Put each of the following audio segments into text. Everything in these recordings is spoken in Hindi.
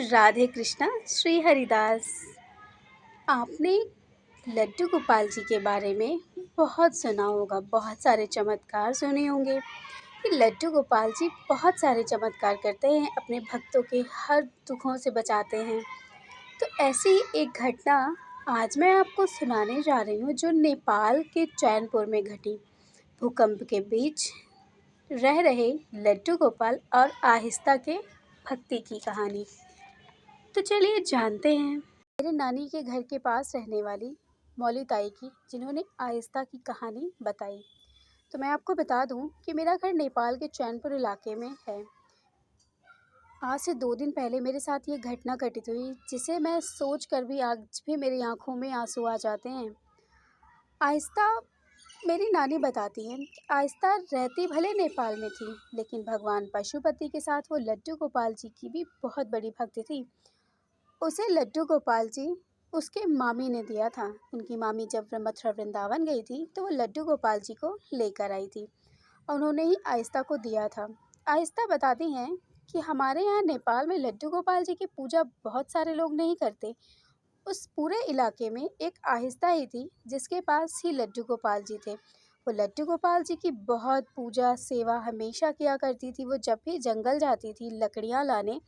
राधे कृष्णा श्री हरिदास। आपने लड्डू गोपाल जी के बारे में बहुत सुना होगा, बहुत सारे चमत्कार सुने होंगे कि लड्डू गोपाल जी बहुत सारे चमत्कार करते हैं, अपने भक्तों के हर दुखों से बचाते हैं। तो ऐसी ही एक घटना आज मैं आपको सुनाने जा रही हूँ, जो नेपाल के चैनपुर में घटी। भूकंप के बीच रह रहे लड्डू गोपाल और आहिस्ता के भक्ति की कहानी। तो चलिए जानते हैं मेरे नानी के घर के पास रहने वाली मौली ताई की, जिन्होंने आहिस्ता की कहानी बताई। तो मैं आपको बता दूं कि मेरा घर नेपाल के चैनपुर इलाके में है। आज से 2 दिन पहले मेरे साथ ये घटना घटित हुई, जिसे मैं सोच कर भी आज भी मेरी आंखों में आंसू आ जाते हैं। आहिस्ता, मेरी नानी बताती हैं कि आहिस्ता रहती भले नेपाल में थी, लेकिन भगवान पशुपति के साथ वो लड्डू गोपाल जी की भी बहुत बड़ी भक्ति थी। उसे लड्डू गोपाल जी उसके मामी ने दिया था। उनकी मामी जब मथुरा वृंदावन गई थी तो वो लड्डू गोपाल जी को लेकर आई थी और उन्होंने ही आहिस्ता को दिया था। आहिस्ता बताती हैं कि हमारे यहाँ नेपाल में लड्डू गोपाल जी की पूजा बहुत सारे लोग नहीं करते। उस पूरे इलाके में एक आहिस्ता ही थी जिसके पास ही लड्डू गोपाल जी थे। वो लड्डू गोपाल जी की बहुत पूजा सेवा हमेशा किया करती थी। वो जब भी जंगल जाती थी लकड़ियाँ लाने,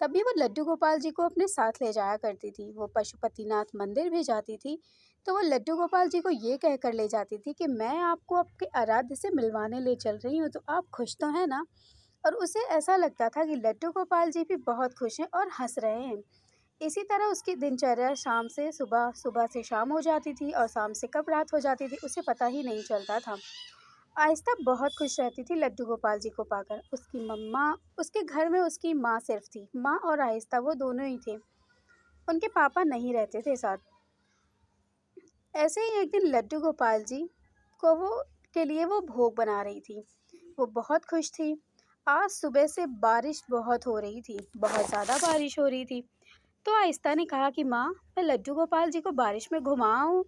तभी वो लड्डू गोपाल जी को अपने साथ ले जाया करती थी। वो पशुपतिनाथ मंदिर भी जाती थी तो वो लड्डू गोपाल जी को ये कहकर ले जाती थी कि मैं आपको आपके आराध्य से मिलवाने ले चल रही हूँ, तो आप खुश तो हैं ना। और उसे ऐसा लगता था कि लड्डू गोपाल जी भी बहुत खुश हैं और हंस रहे हैं। इसी तरह उसकी दिनचर्या शाम से सुबह, सुबह से शाम हो जाती थी और शाम से कब रात हो जाती थी उसे पता ही नहीं चलता था। आहिस्ता बहुत खुश रहती थी लड्डू गोपाल जी को पाकर। उसकी मम्मा, उसके घर में उसकी माँ सिर्फ थी। माँ और आहिस्ता वो दोनों ही थे, उनके पापा नहीं रहते थे साथ। ऐसे ही एक दिन लड्डू गोपाल जी को के लिए वो भोग बना रही थी। वो बहुत खुश थी। आज सुबह से बारिश बहुत हो रही थी, बहुत ज़्यादा बारिश हो रही थी। तो आहिस्ता ने कहा कि माँ, मैं लड्डू गोपाल जी को बारिश में घुमाऊँ।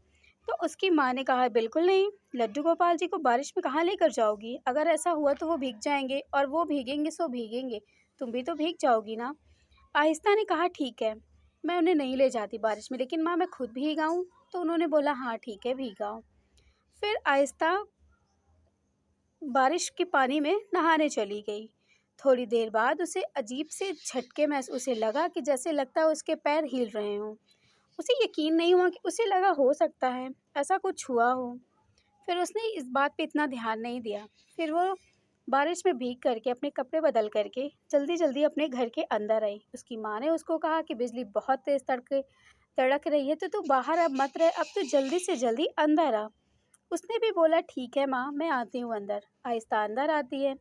तो उसकी माँ ने कहा, बिल्कुल नहीं, लड्डू गोपाल जी को बारिश में कहाँ लेकर जाओगी? अगर ऐसा हुआ तो वो भीग जाएंगे और वो भीगेंगे सो भीगेंगे, तुम भी तो भीग जाओगी ना। आहिस्ता ने कहा, ठीक है, मैं उन्हें नहीं ले जाती बारिश में, लेकिन माँ मैं खुद भीग आऊँ? तो उन्होंने बोला, हाँ ठीक है, भीग आओ। फिर आहिस्ता बारिश के पानी में नहाने चली गई। थोड़ी देर बाद उसे अजीब से झटके में उसे लगा कि जैसे लगता है उसके पैर हिल रहे हों। उसे यकीन नहीं हुआ कि उसे लगा हो सकता है ऐसा कुछ हुआ हो। फिर उसने इस बात पे इतना ध्यान नहीं दिया। फिर वो बारिश में भीग करके अपने कपड़े बदल करके जल्दी जल्दी अपने घर के अंदर आई। उसकी माँ ने उसको कहा कि बिजली बहुत तेज़ तड़क रही है, तो तू बाहर अब मत रहे, अब तो जल्दी से जल्दी अंदर आ। उसने भी बोला, ठीक है माँ, मैं आती हूँ अंदर। आहिस्ता अंदर आती है।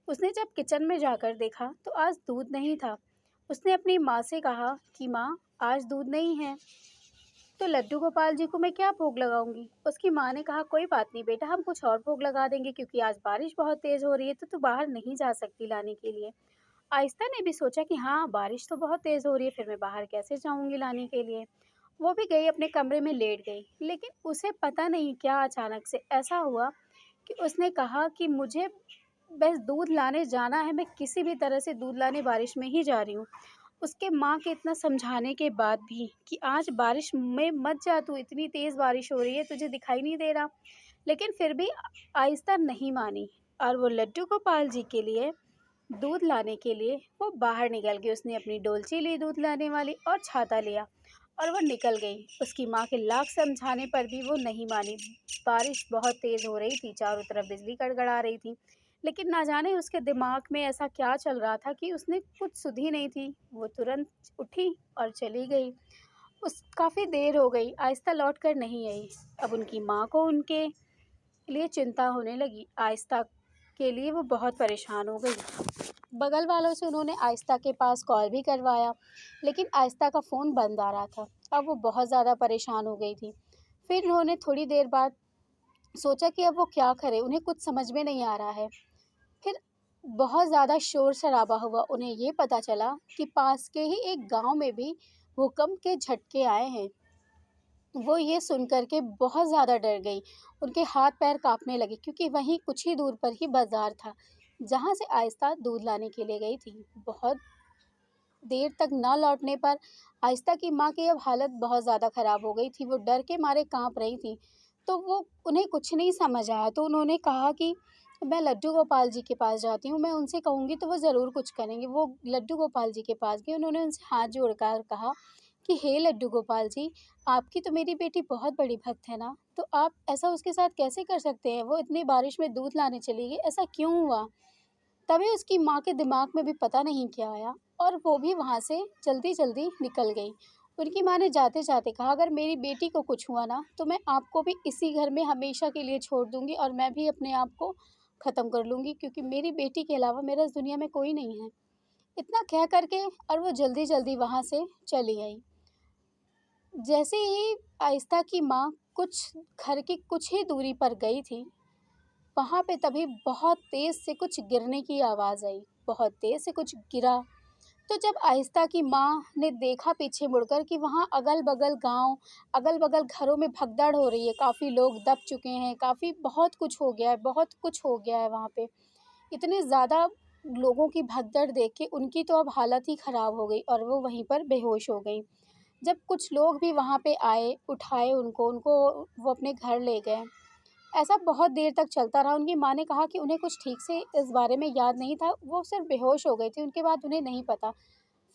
उसने जब किचन में जाकर देखा तो आज दूध नहीं था। उसने अपनी माँ से कहा कि माँ, आज दूध नहीं है, तो लड्डू गोपाल जी को मैं क्या भोग लगाऊंगी? उसकी माँ ने कहा, कोई बात नहीं बेटा, हम कुछ और भोग लगा देंगे, क्योंकि आज बारिश बहुत तेज़ हो रही है तो तू बाहर नहीं जा सकती लाने के लिए। आहिस्ता ने भी सोचा कि हाँ, बारिश तो बहुत तेज़ हो रही है, फिर मैं बाहर कैसे जाऊंगी लाने के लिए। वो भी गई, अपने कमरे में लेट गई। लेकिन उसे पता नहीं क्या अचानक से ऐसा हुआ कि उसने कहा कि मुझे बस दूध लाने जाना है, मैं किसी भी तरह से दूध लाने बारिश में ही जा रही हूँ। उसके माँ के इतना समझाने के बाद भी कि आज बारिश में मत जा, तू इतनी तेज़ बारिश हो रही है, तुझे दिखाई नहीं दे रहा, लेकिन फिर भी आहिस्ता नहीं मानी और वो लड्डू गोपाल जी के लिए दूध लाने के लिए वो बाहर निकल गई। उसने अपनी डोलची ली दूध लाने वाली और छाता लिया और वो निकल गई। उसकी माँ के लाख समझाने पर भी वो नहीं मानी। बारिश बहुत तेज़ हो रही थी, चारों तरफ बिजली गड़गड़ा रही थी, लेकिन ना जाने उसके दिमाग में ऐसा क्या चल रहा था कि उसने कुछ सुधी नहीं थी। वो तुरंत उठी और चली गई। उस काफ़ी देर हो गई, आहिस्ता लौट कर नहीं आई। अब उनकी माँ को उनके लिए चिंता होने लगी। आहिस्ता के लिए वो बहुत परेशान हो गई। बगल वालों से उन्होंने आहिस्ता के पास कॉल भी करवाया, लेकिन आहिस्ता का फ़ोन बंद आ रहा था। अब वो बहुत ज़्यादा परेशान हो गई थी। फिर उन्होंने थोड़ी देर बाद सोचा कि अब वो क्या करे, उन्हें कुछ समझ में नहीं आ रहा है। फिर बहुत ज़्यादा शोर शराबा हुआ। उन्हें ये पता चला कि पास के ही एक गांव में भी भूकंप के झटके आए हैं। वो ये सुन कर के बहुत ज़्यादा डर गई। उनके हाथ पैर कांपने लगे, क्योंकि वहीं कुछ ही दूर पर ही बाज़ार था, जहाँ से आहिस्ता दूध लाने के लिए गई थी। बहुत देर तक न लौटने पर आहिस्ता की माँ की अब हालत बहुत ज़्यादा ख़राब हो गई थी। वो डर के मारे काँप रही थी। तो वो उन्हें कुछ नहीं समझ आया, तो उन्होंने कहा कि मैं लड्डू गोपाल जी के पास जाती हूँ, मैं उनसे कहूँगी तो वो ज़रूर कुछ करेंगे। वो लड्डू गोपाल जी के पास गई, उन्होंने उनसे हाथ जोड़कर कहा कि हे लड्डू गोपाल जी, आपकी तो मेरी बेटी बहुत बड़ी भक्त है ना, तो आप ऐसा उसके साथ कैसे कर सकते हैं? वो इतनी बारिश में दूध लाने चली गई, ऐसा क्यों हुआ? तभी उसकी माँ के दिमाग में भी पता नहीं क्या आया और वो भी वहाँ से जल्दी-जल्दी निकल गई। उनकी माँ ने जाते-जाते कहा, अगर मेरी बेटी को कुछ हुआ ना, तो मैं आपको भी इसी घर में हमेशा के लिए छोड़ दूँगी और मैं भी अपने आप को ख़त्म कर लूँगी, क्योंकि मेरी बेटी के अलावा मेरा इस दुनिया में कोई नहीं है। इतना कह कर के और वो जल्दी-जल्दी वहाँ से चली आई। जैसे ही आहिस्ता की माँ कुछ घर की कुछ ही दूरी पर गई थी, वहाँ पे तभी बहुत तेज़ से कुछ गिरने की आवाज़ आई, बहुत तेज़ से कुछ गिरा। तो जब आहिस्ता की माँ ने देखा पीछे मुड़कर कि वहाँ अगल-बगल गाँव, अगल-बगल घरों में भगदड़ हो रही है, काफ़ी लोग दब चुके हैं, काफ़ी बहुत कुछ हो गया है, बहुत कुछ हो गया है वहाँ पे। इतने ज़्यादा लोगों की भगदड़ देख के उनकी तो अब हालत ही ख़राब हो गई और वो वहीं पर बेहोश हो गईं। जब कुछ लोग भी वहाँ पे आए, उठाए उनको वो अपने घर ले गए। ऐसा बहुत देर तक चलता रहा। उनकी माँ ने कहा कि उन्हें कुछ ठीक से इस बारे में याद नहीं था, वो सिर्फ़ बेहोश हो गई थी, उनके बाद उन्हें नहीं पता।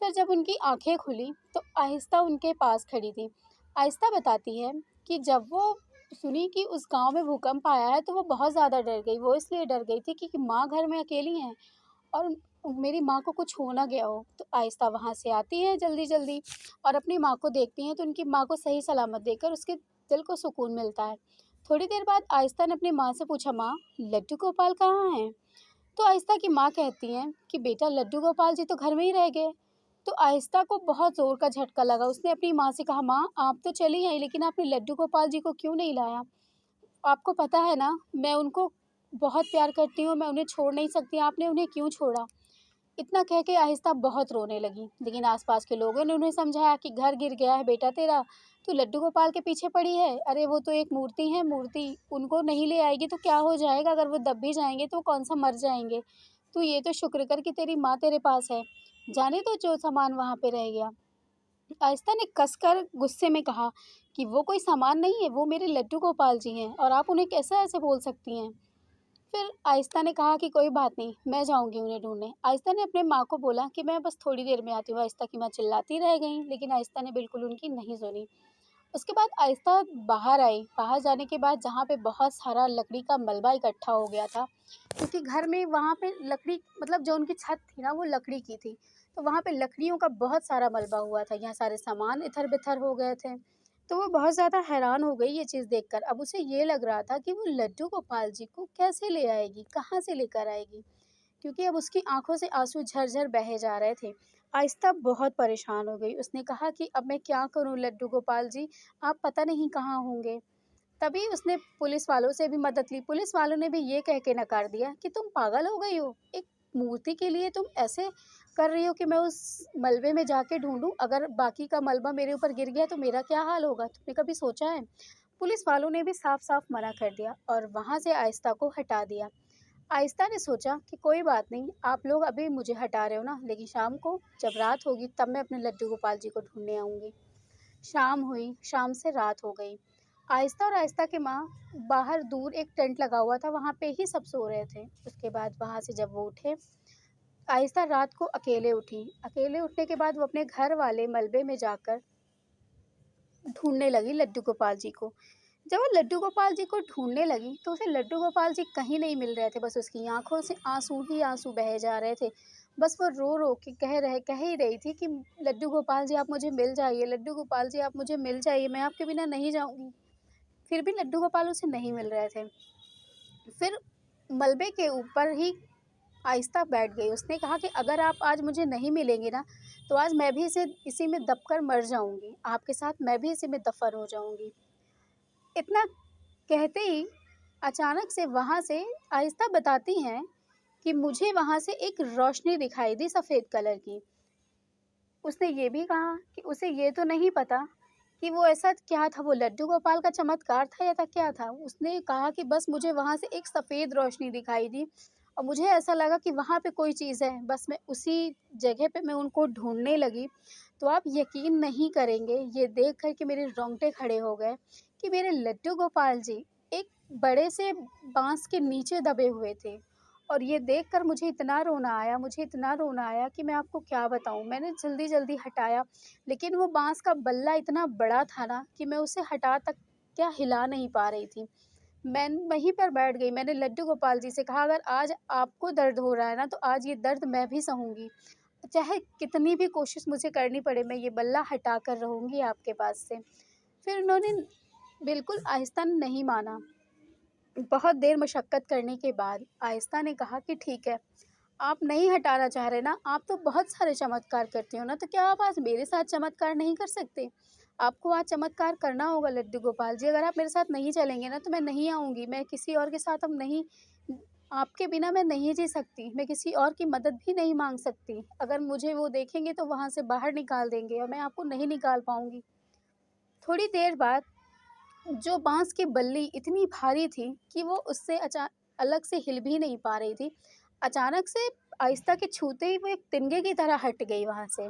फिर जब उनकी आँखें खुली, तो आहिस्ता उनके पास खड़ी थी। आहिस्ता बताती है कि जब वो सुनी कि उस गाँव में भूकंप आया है, तो वो बहुत ज़्यादा डर गई। वो इसलिए डर गई थी कि माँ घर में अकेली हैं और मेरी माँ को कुछ हो ना गया हो। तो आहिस्ता वहाँ से आती है जल्दी-जल्दी और अपनी माँ को देखती हैं, तो उनकी माँ को सही सलामत देखकर उसके दिल को सुकून मिलता है। थोड़ी देर बाद आहिस्ता ने अपनी माँ से पूछा, माँ, लड्डू गोपाल कहाँ हैं? तो आहिस्ता की माँ कहती हैं कि बेटा, लड्डू गोपाल जी तो घर में ही रह गए। तो आहिस्ता को बहुत ज़ोर का झटका लगा। उसने अपनी माँ से कहा, माँ, आप तो चली आई, लेकिन आपने लड्डू गोपाल जी को क्यों नहीं लाया? आपको पता है ना, मैं उनको बहुत प्यार करती हूँ, मैं उन्हें छोड़ नहीं सकती, आपने उन्हें क्यों छोड़ा? इतना कह के आहिस्ता बहुत रोने लगी, लेकिन आस-पास के लोगों ने उन्हें समझाया कि घर गिर गया है बेटा तेरा, तू लड्डू गोपाल के पीछे पड़ी है। अरे वो तो एक मूर्ति है, मूर्ति, उनको नहीं ले आएगी तो क्या हो जाएगा? अगर वो दब भी जाएँगे तो कौन-सा मर जाएँगे। तू ये तो शुक्र कर कि तेरी माँ तेरे पास है। जाने दो जो सामान वहाँ पे रह गया। आहिस्ता ने कसकर गुस्से में कहा कि वो कोई सामान नहीं है, वो मेरे लड्डू गोपाल जी हैं और आप उन्हें कैसे ऐसे बोल सकती हैं? फिर आहिस्ता ने कहा कि कोई बात नहीं, मैं जाऊँगी उन्हें ढूँढने। आहिस्ता ने अपने माँ को बोला कि मैं बस थोड़ी देर में आती हूँ। आहिस्ता की माँ चिल्लाती रह गईं, लेकिन आहिस्ता ने बिल्कुल उनकी नहीं सुनी। उसके बाद आहिस्ता बाहर आई। बाहर जाने के बाद जहाँ पे बहुत सारा लकड़ी का मलबा इकट्ठा हो गया था, क्योंकि घर में वहाँ पे लकड़ी, मतलब जो उनकी छत थी ना, वो लकड़ी की थी। तो वहाँ पे लकड़ियों का बहुत सारा मलबा हुआ था। यहाँ सारे सामान इधर-बिधर हो गए थे। तो वो बहुत ज़्यादा हैरान हो गई ये चीज़ देखकर। अब उसे ये लग रहा था कि वो लड्डू गोपाल जी को कैसे ले आएगी, कहाँ से लेकर आएगी? क्योंकि अब उसकी आँखों से आँसू झरझर बहे जा रहे थे। आहिस्ता बहुत परेशान हो गई। उसने कहा कि अब मैं क्या करूँ लड्डू गोपाल जी? आप पता नहीं कहाँ होंगे। तभी उसने पुलिस वालों से भी मदद ली। पुलिस वालों ने भी ये कह के नकार दिया कि तुम पागल हो गई हो? एक मूर्ति के लिए तुम ऐसे कर रही हो कि मैं उस मलबे में जाके ढूँढूँ? अगर बाकी का मलबा मेरे ऊपर गिर गया तो मेरा क्या हाल होगा? तुमने कभी सोचा है? पुलिस वालों ने भी साफ-साफ मना कर दिया और वहाँ से आहिस्ता को हटा दिया। आहिस्ता ने सोचा कि कोई बात नहीं, आप लोग अभी मुझे हटा रहे हो ना, लेकिन शाम को जब रात होगी तब मैं अपने लड्डू गोपाल जी को ढूँढने आऊँगी। शाम हुई, शाम से रात हो गई। आहिस्ता और आहिस्ता की माँ बाहर दूर एक टेंट लगा हुआ था, वहाँ पे ही सब सो रहे थे। उसके बाद वहाँ से जब वो उठे, आहिस्ता रात को अकेले उठी। अकेले उठने के बाद वो अपने घर वाले मलबे में जाकर ढूँढने लगी लड्डू गोपाल जी को। जब वो लड्डू गोपाल जी को ढूँढने लगी, तो उसे लड्डू गोपाल जी कहीं नहीं मिल रहे थे, बस उसकी आँखों से आँसू ही आँसू बहे जा रहे थे। बस वो रो-रो के कह ही रही थी कि लड्डू गोपाल जी आप मुझे मिल जाइए, लड्डू गोपाल जी आप मुझे मिल जाइए, मैं आपके बिना नहीं जाऊँगी। फिर भी लड्डू गोपाल उसे नहीं मिल रहे थे। फिर मलबे के ऊपर ही आहिस्ता बैठ गई। उसने कहा कि अगर आप आज मुझे नहीं मिलेंगे ना, तो आज मैं भी इसी में दबकर मर जाऊँगी। आपके साथ मैं भी इसी में दफ़न हो जाऊँगी। इतना कहते ही अचानक से वहाँ से आहिस्ता बताती हैं कि मुझे वहाँ से एक रोशनी दिखाई दी सफ़ेद कलर की। उसने ये भी कहा कि उसे ये तो नहीं पता कि वो ऐसा क्या था, वो लड्डू गोपाल का चमत्कार था या था क्या था? उसने कहा कि बस मुझे वहाँ से एक सफ़ेद रोशनी दिखाई दी और मुझे ऐसा लगा कि वहाँ पे कोई चीज़ है, बस मैं उसी जगह पे मैं उनको ढूँढने लगी। तो आप यकीन नहीं करेंगे, ये देख कर के मेरे रोंगटे खड़े हो गए कि मेरे लड्डू गोपाल जी एक बड़े से बाँस के नीचे दबे हुए थे। और ये देखकर मुझे इतना रोना आया कि मैं आपको क्या बताऊँ। मैंने जल्दी-जल्दी हटाया, लेकिन वो बाँस का बल्ला इतना बड़ा था ना कि मैं उसे हटा तक क्या हिला नहीं पा रही थी। मैं वहीं पर बैठ गई। मैंने लड्डू गोपाल जी से कहा, अगर आज आपको दर्द हो रहा है ना, तो आज ये दर्द मैं भी सहूँगी। चाहे कितनी भी कोशिश मुझे करनी पड़े, मैं ये बल्ला हटा कर रहूँगी आपके पास से। फिर उन्होंने बिल्कुल आहिस्ता नहीं माना। बहुत देर मशक्कत करने के बाद आहिस्ता ने कहा कि ठीक है, आप नहीं हटाना चाह रहे ना, आप तो बहुत सारे चमत्कार करती हो ना, तो क्या आप आज मेरे साथ चमत्कार नहीं कर सकते? आपको आज चमत्कार करना होगा लड्डू गोपाल जी, अगर आप मेरे साथ नहीं चलेंगे ना, तो मैं नहीं आऊँगी, मैं किसी और के साथ अब नहीं, आपके बिना मैं नहीं जी सकती, मैं किसी और की मदद भी नहीं माँग सकती। अगर मुझे वो देखेंगे तो वहाँ से बाहर निकाल देंगे और मैं आपको नहीं निकाल पाऊँगी। थोड़ी देर बाद जो बाँस की बल्ली इतनी भारी थी कि वो उससे अलग से हिल भी नहीं पा रही थी। अचानक से आहिस्ता के छूते ही वो एक तिनके की तरह हट गई वहाँ से।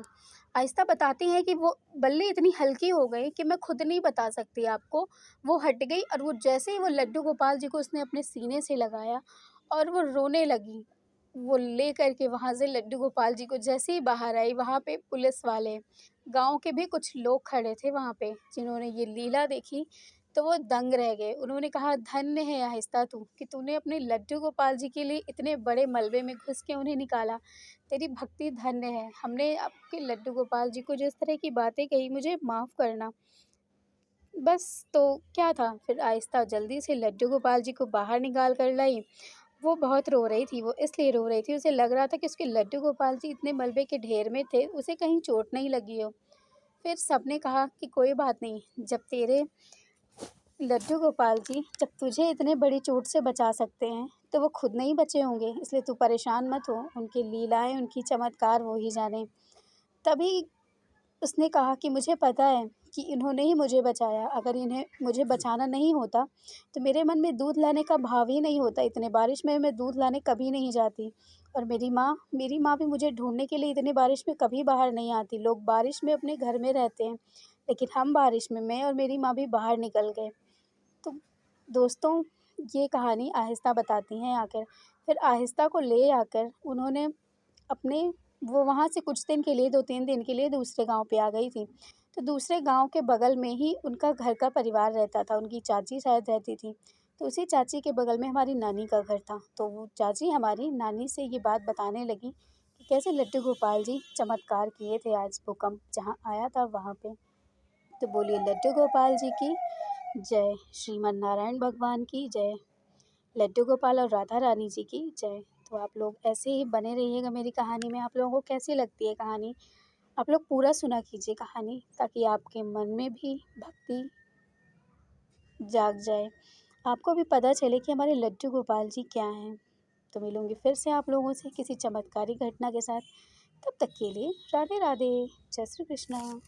आहिस्ता बताती हैं कि वो बल्ली इतनी हल्की हो गई कि मैं खुद नहीं बता सकती आपको। वो हट गई और वो जैसे ही वो लड्डू गोपाल जी को उसने अपने सीने से लगाया और वो रोने लगी। वो ले कर के वहाँ से लड्डू गोपाल जी को जैसे ही बाहर आई, वहाँ पे पुलिस वाले, गाँव के भी कुछ लोग खड़े थे वहाँ पे, जिन्होंने ये लीला देखी, तो वो दंग रह गए। उन्होंने कहा, धन्य है आहिस्ता तू कि तूने अपने लड्डू गोपाल जी के लिए इतने बड़े मलबे में घुस के उन्हें निकाला। तेरी भक्ति धन्य है। हमने आपके लड्डू गोपाल जी को जिस तरह की बातें कही, मुझे माफ़ करना। बस तो क्या था, फिर आहिस्ता जल्दी से लड्डू गोपाल जी को बाहर निकाल कर लाई। वो बहुत रो रही थी, वो इसलिए रो रही थी, उसे लग रहा था कि उसके लड्डू गोपाल जी इतने मलबे के ढेर में थे, उसे कहीं चोट नहीं लगी हो। फिर सबने कहा कि कोई बात नहीं, जब तेरे लड्डू गोपाल जी जब तुझे इतने बड़ी चोट से बचा सकते हैं, तो वो खुद नहीं बचे होंगे, इसलिए तू परेशान मत हो, उनकी लीलाएँ, उनकी चमत्कार वो ही जाने। तभी उसने कहा कि मुझे पता है कि इन्होंने ही मुझे बचाया, अगर इन्हें मुझे बचाना नहीं होता, तो मेरे मन में दूध लाने का भाव ही नहीं होता, इतने बारिश में मैं दूध लाने कभी नहीं जाती। और मेरी माँ भी मुझे ढूँढने के लिए इतनी बारिश में कभी बाहर नहीं आती, लोग बारिश में अपने घर में रहते हैं, लेकिन हम बारिश में, मैं और मेरी माँ भी बाहर निकल गए। तो दोस्तों, ये कहानी आहिस्ता बताती हैं आकर। फिर आहिस्ता को ले आकर उन्होंने अपने वो वहाँ से कुछ दिन के लिए 2-3 दिन के लिए दूसरे गाँव पे आ गई थी। तो दूसरे गाँव के बगल में ही उनका घर का परिवार रहता था, उनकी चाची शायद रहती थी। तो उसी चाची के बगल में हमारी नानी का घर था। तो वो चाची हमारी नानी से ये बात बताने लगी कि कैसे लड्डू गोपाल जी चमत्कार किए थे आज भूकंप जहाँ आया था वहाँ पे। तो बोलिए लड्डू गोपाल जी की जय, श्रीमन नारायण भगवान की जय, लड्डू गोपाल और राधा रानी जी की जय। तो आप लोग ऐसे ही बने रहिएगा मेरी कहानी में। आप लोगों को कैसी लगती है कहानी? आप लोग पूरा सुना कीजिए कहानी, ताकि आपके मन में भी भक्ति जाग जाए, आपको भी पता चले कि हमारे लड्डू गोपाल जी क्या हैं। तो मिलूँगी फिर से आप लोगों से किसी चमत्कारी घटना के साथ। तब तक के लिए राधे राधे, जय श्री कृष्णा।